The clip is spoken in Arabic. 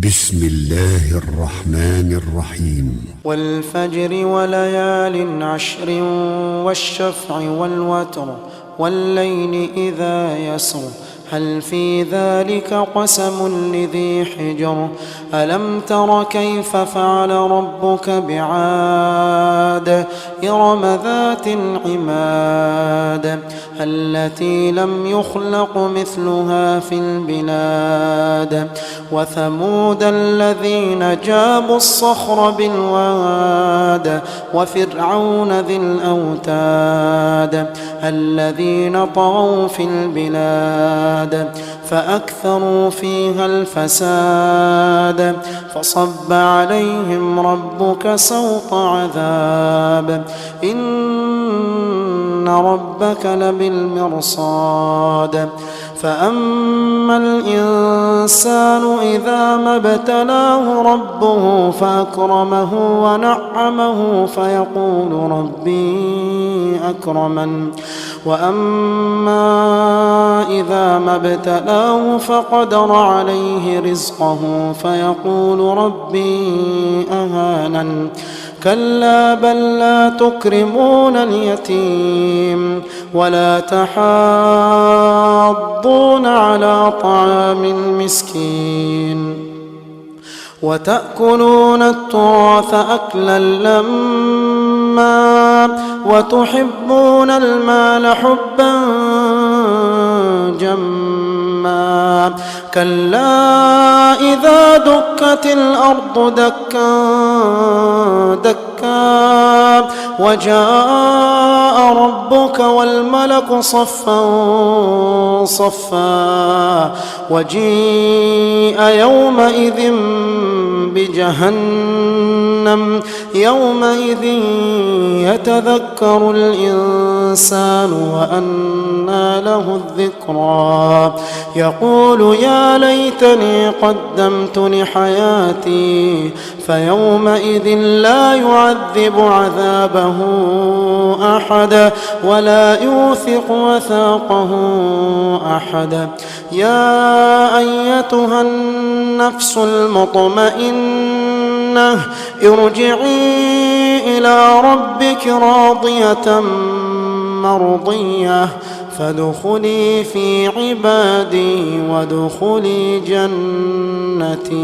بسم الله الرحمن الرحيم والفجر وليال عشر والشفع والوتر والليل إذا يسر هل في ذلك قسم لذي حجر ألم تر كيف فعل ربك بعاد إرم ذات العماد التي لم يخلق مثلها في البلاد وثمود الذين جابوا الصخر بالواد وفرعون ذي الأوتاد الذين طغوا في البلاد فأكثروا فيها الفساد فصب عليهم ربك سوط عذاب إن ربك لبالمرصاد فأما الإنسان إذا ما ابتلاه ربه فأكرمه ونعمه فيقول ربي أكرمن وأما إذا ما ابتلاه فقدر عليه رزقه فيقول ربي أهانن كلا بل لا تكرمون اليتيم ولا تحاضون على طعام المسكين وتأكلون التراث أكلا لما وتحبون المال حبا جما كلا إذا دكت الأرض دكا دكا وجاء ربك والملك صفا صفا وجيء يومئذ بجهنم يومئذ يتذكر الإنسان وأنى له الذكرى يقول يا ليتني قدمت لحياتي فيومئذ لا يعذب عذابه أحد ولا يوثق وثاقه أحد يا أيتها النفس المطمئنة ارجعي إلى ربك راضية مرضية فادخلي في عبادي وادخلي جنتي.